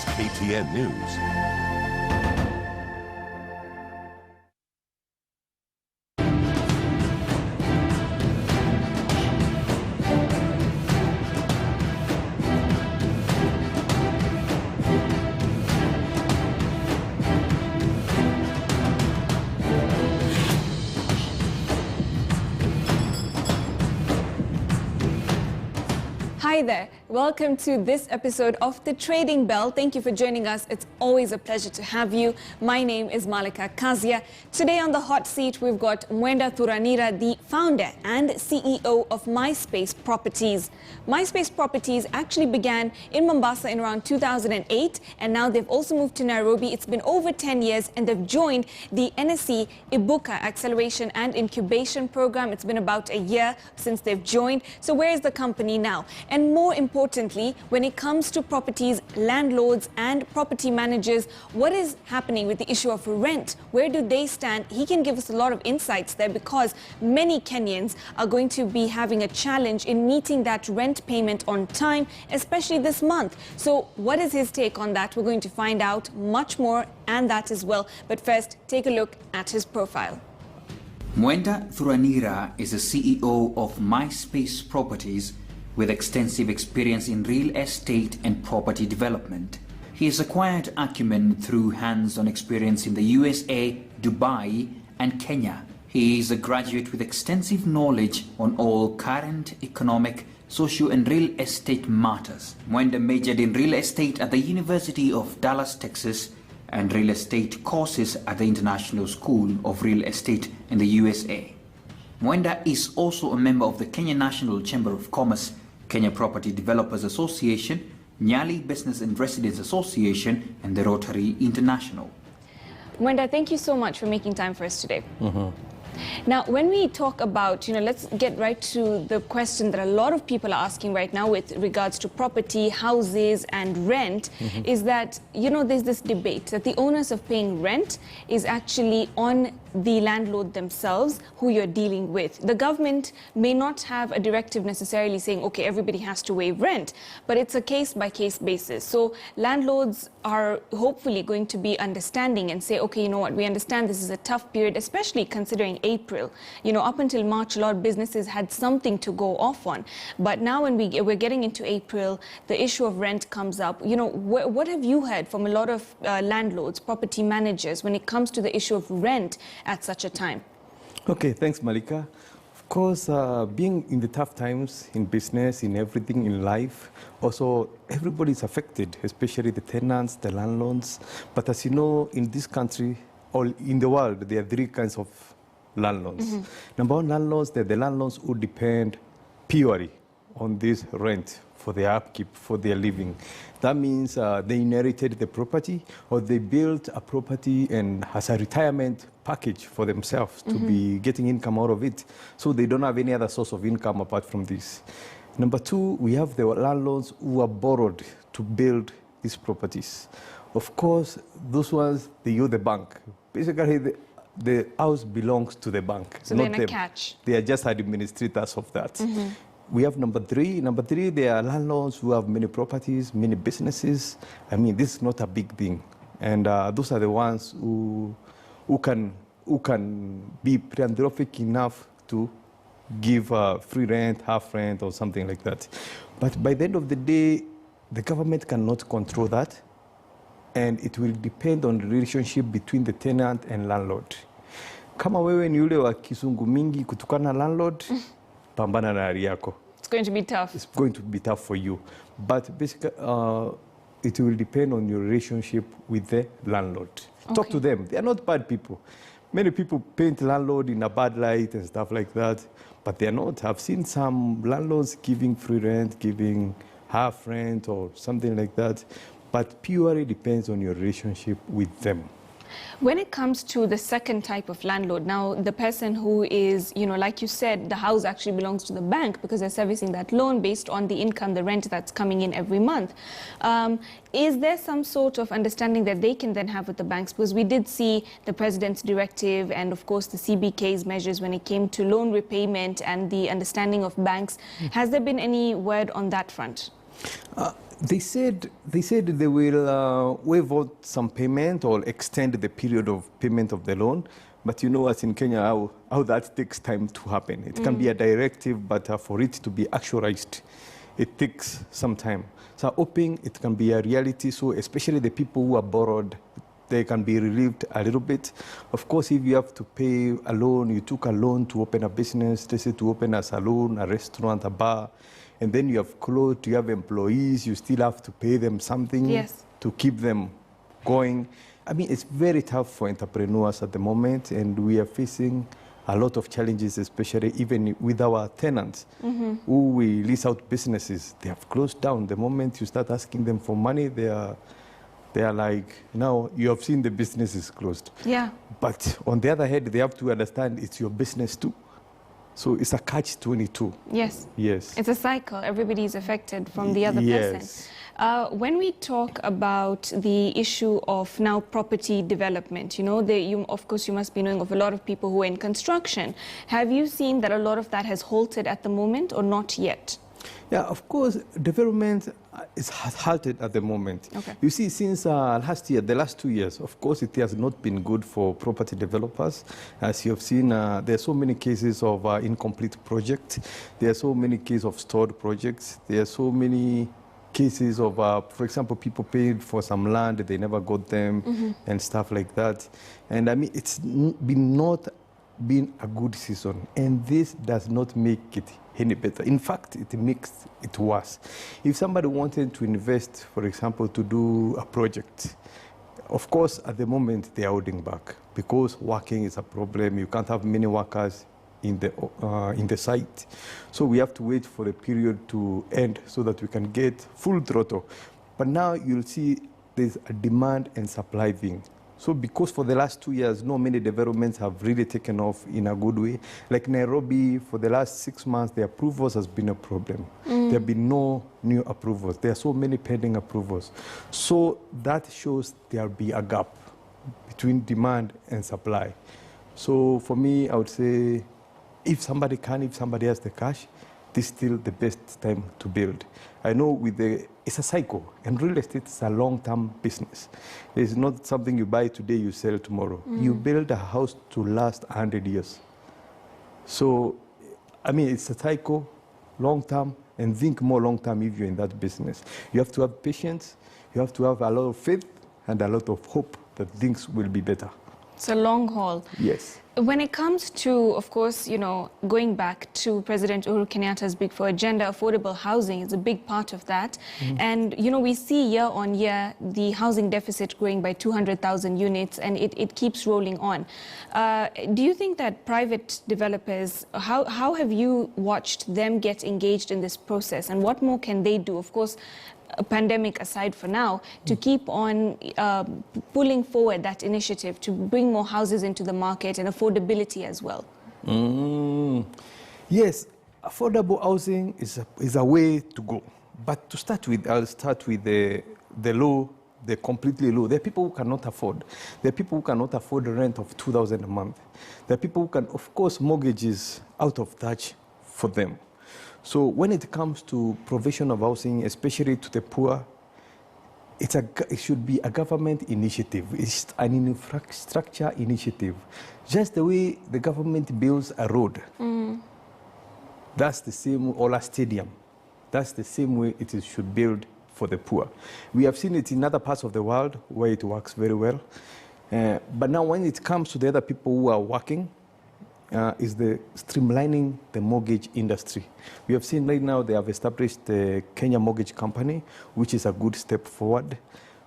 KTN News. Hi there, welcome to this episode of The Trading Bell. Thank you for joining us. It's always a pleasure to have you. My name is Malika Kazia. Today on the hot seat, we've got Mwenda Thuranira, the founder and CEO of MySpace Properties. MySpace Properties actually began in Mombasa in around 2008, and now they've also moved to Nairobi. It's been over 10 years, and they've joined the NSE Ibuka Acceleration and Incubation Program. It's been about a year since they've joined. So where is the company now? And more importantly, when it comes to properties, landlords and property managers, what is happening with the issue of rent? Where do they stand? He can give us a lot of insights there because many Kenyans are going to be having a challenge in meeting that rent payment on time, especially this month. So what is his take on that? We're going to find out much more and that as well. But first, take a look at his profile. Mwenda Thuranira is the CEO of MySpace Properties, with extensive experience in real estate and property development. He has acquired acumen through hands-on experience in the USA, Dubai, and Kenya. He is a graduate with extensive knowledge on all current economic, socio and real estate matters. Mwenda majored in real estate at the University of Dallas, Texas, and real estate courses at the International School of Real Estate in the USA. Mwenda is also a member of the Kenya National Chamber of Commerce, Kenya Property Developers Association, Nyali Business and Residents Association, and the Rotary International. Mwenda, thank you so much for making time for us today. Now, when we talk about, let's get right to the question that a lot of people are asking right now with regards to property, houses, and rent, is that, there's this debate that the onus of paying rent is actually on the landlord themselves who you're dealing with. The government may not have a directive necessarily saying, okay, everybody has to waive rent, but it's a case-by-case basis. So landlords are hopefully going to be understanding and say, okay, you know what, we understand this is a tough period, especially considering April. Up until March, a lot of businesses had something to go off on. But now when we're getting into April, the issue of rent comes up. What have you heard from a lot of landlords, property managers, when it comes to the issue of rent at such a time? Okay, thanks, Malika. Of course, being in the tough times in business, in everything in life, also everybody's affected, especially the tenants, the landlords. But as you know, in this country, or in the world, there are three kinds of landlords. Number one, landlords, they're the landlords who depend purely on this rent for their upkeep, for their living. That means they inherited the property or they built a property and has a retirement package for themselves to be getting income out of it. So they don't have any other source of income apart from this. Number two, we have the landlords who are borrowed to build these properties. Of course, those ones, they use the bank. Basically, the house belongs to the bank, so not they're in a them. catch. They are just administrators of that. We have number three. Number three, they are landlords who have many properties, many businesses. I mean, this is not a big thing. And those are the ones who can be philanthropic enough to give free rent, half rent, or something like that. But by the end of the day, the government cannot control that. And it will depend on the relationship between the tenant and landlord. Kama wewe ni yule wa kisungu mingi kutukana landlord, pambana na hali yako. It's going to be tough. It's going to be tough for you. But basically, it will depend on your relationship with the landlord. Okay. Talk to them. They are not bad people. Many people paint landlord in a bad light and stuff like that, but they are not. I've seen some landlords giving free rent, giving half rent or something like that, but purely depends on your relationship with them. When it comes to the second type of landlord, now the person who is, like you said, the house actually belongs to the bank because they're servicing that loan based on the income, the rent that's coming in every month. Is there some sort of understanding that they can then have with the banks? Because we did see the president's directive and, of course, the CBK's measures when it came to loan repayment and the understanding of banks. Has there been any word on that front? They said they will waive out some payment or extend the period of payment of the loan. But you know, as in Kenya, how that takes time to happen. It can be a directive, but for it to be actualized, it takes some time. So hoping it can be a reality. So especially the people who are borrowed, they can be relieved a little bit. Of course, if you have to pay a loan, you took a loan to open a business, let's say to open a salon, a restaurant, a bar, and then you have closed, you have employees, you still have to pay them something to keep them going. I mean, it's very tough for entrepreneurs at the moment, and we are facing a lot of challenges, especially even with our tenants who we lease out businesses. They have closed down. The moment you start asking them for money, they are like, now you have seen the business is closed. Yeah. But on the other hand, they have to understand it's your business too. So it's a catch-22. Yes. Yes. It's a cycle. Everybody is affected from the other person. When we talk about the issue of now property development, you know, of course you must be knowing of a lot of people who are in construction. Have you seen that a lot of that has halted at the moment or not yet? Yeah, of course, development is halted at the moment. Okay. You see, since last year, the last 2 years, of course, it has not been good for property developers. As you have seen, there are so many cases of incomplete projects. There are so many cases of stalled projects. There are so many cases of, for example, people paid for some land, they never got them, and stuff like that. And I mean, it's not been a good season, and this does not make it any better. In fact, it makes it worse. If somebody wanted to invest, for example, to do a project, of course, at the moment, they are holding back because working is a problem. You can't have many workers in the site. So we have to wait for the period to end so that we can get full throttle. But now you'll see there's a demand and supply thing. So because for the last 2 years, not many developments have really taken off in a good way. Like Nairobi, for the last 6 months, the approvals has been a problem. There have been no new approvals. There are so many pending approvals. So that shows there'll be a gap between demand and supply. So for me, I would say, if somebody has the cash, this is still the best time to build. I know it's a cycle, and real estate is a long-term business. It's not something you buy today, you sell tomorrow. You build a house to last 100 years. So, I mean, it's a cycle, long-term, and think more long-term if you're in that business. You have to have patience, you have to have a lot of faith, and a lot of hope that things will be better. It's a long haul. Yes. When it comes to, of course, you know, going back to President Uhuru Kenyatta's Big Four agenda, affordable housing is a big part of that. And, you know, we see year on year the housing deficit growing by 200,000 units, and it keeps rolling on. Do you think that private developers, how have you watched them get engaged in this process, and what more can they do? Of course, a pandemic aside for now, to keep on pulling forward that initiative to bring more houses into the market and affordability as well. Yes, affordable housing is a way to go. But to start with, I'll start with the low, the completely low. There are people who cannot afford. There are people who cannot afford a rent of 2,000 a month. There are people who can, of course, mortgages out of touch for them. So when it comes to provision of housing, especially to the poor, it should be a government initiative. It's an infrastructure initiative. Just the way the government builds a road, that's the same, or a stadium. That's the same way it should build for the poor. We have seen it in other parts of the world where it works very well. But now when it comes to the other people who are working, is the streamlining the mortgage industry. We have seen right now they have established the Kenya Mortgage Company, which is a good step forward.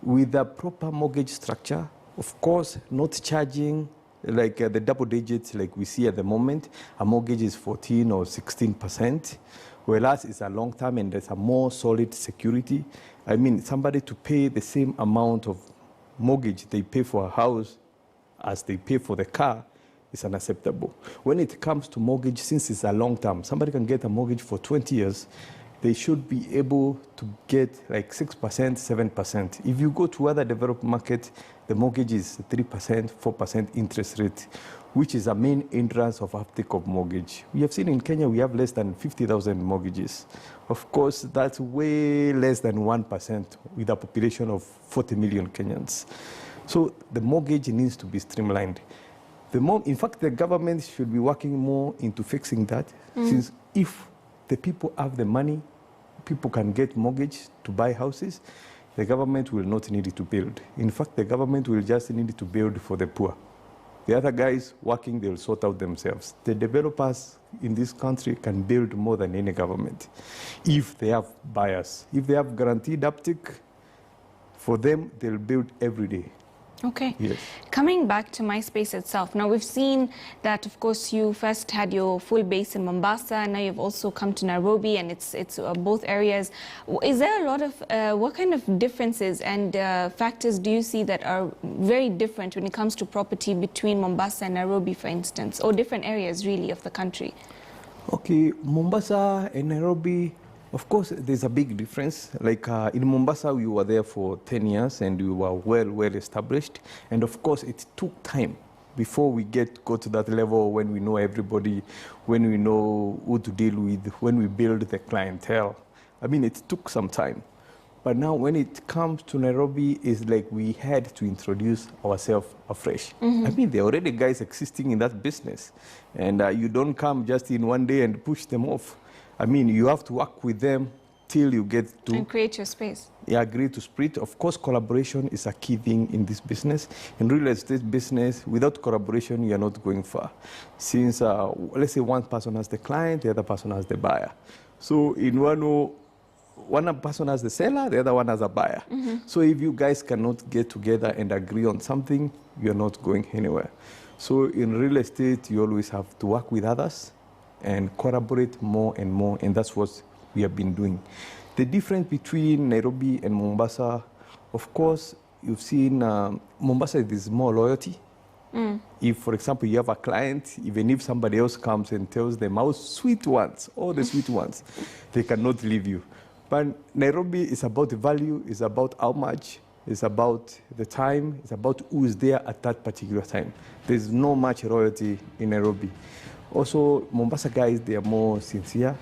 With a proper mortgage structure, of course, not charging like the double digits like we see at the moment. A mortgage is 14 or 16%, whereas it's a long term and there's a more solid security. I mean, somebody to pay the same amount of mortgage they pay for a house as they pay for the car, is unacceptable. When it comes to mortgage, since it's a long term, somebody can get a mortgage for 20 years they should be able to get like 6%, 7%. If you go to other developed markets, the mortgage is 3%, 4% interest rate, which is a main hindrance of uptake of mortgage. We have seen in Kenya, we have less than 50,000 mortgages. Of course, that's way less than 1% with a population of 40 million Kenyans. So the mortgage needs to be streamlined. In fact, the government should be working more into fixing that, since if the people have the money, people can get mortgage to buy houses, the government will not need it to build. In fact, the government will just need it to build for the poor. The other guys working, they'll sort out themselves. The developers in this country can build more than any government if they have buyers. If they have guaranteed uptake, for them, they'll build every day. Okay. Yes. Coming back to MySpace itself, now we've seen that, of course, you first had your full base in Mombasa, and now you've also come to Nairobi, and it's both areas. Is there a lot of, what kind of differences and factors do you see that are very different when it comes to property between Mombasa and Nairobi, for instance, or different areas, really, of the country? Okay, Mombasa and Nairobi, of course, there's a big difference. Like in Mombasa, we were there for 10 years and we were well established. And of course, it took time before we go to that level when we know everybody, when we know who to deal with, when we build the clientele. I mean, it took some time. But now when it comes to Nairobi, it's like we had to introduce ourselves afresh. I mean, there are already guys existing in that business. And you don't come just in one day and push them off. I mean, you have to work with them till you get to... And create your space. Yeah, agree to split. Of course, collaboration is a key thing in this business. In real estate business, without collaboration, you are not going far. Since, let's say one person has the client, the other person has the buyer. So in one person has the seller, the other one has a buyer. So if you guys cannot get together and agree on something, you're not going anywhere. So in real estate, you always have to work with others and collaborate more, and that's what we have been doing. The difference between Nairobi and Mombasa, of course, you've seen Mombasa, there's more loyalty. If, for example, you have a client, even if somebody else comes and tells them how sweet ones, all the sweet ones, they cannot leave you. But Nairobi is about the value, it's about how much, it's about the time, it's about who is there at that particular time. There's no much loyalty in Nairobi. Also, Mombasa guys, they are more sincere.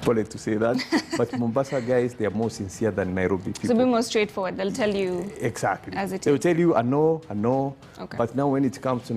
Polite to say that, but Mombasa guys, they are more sincere than Nairobi people. So be more straightforward. They'll tell you exactly as it is. They'll tell you, I know. Okay. But now when it comes to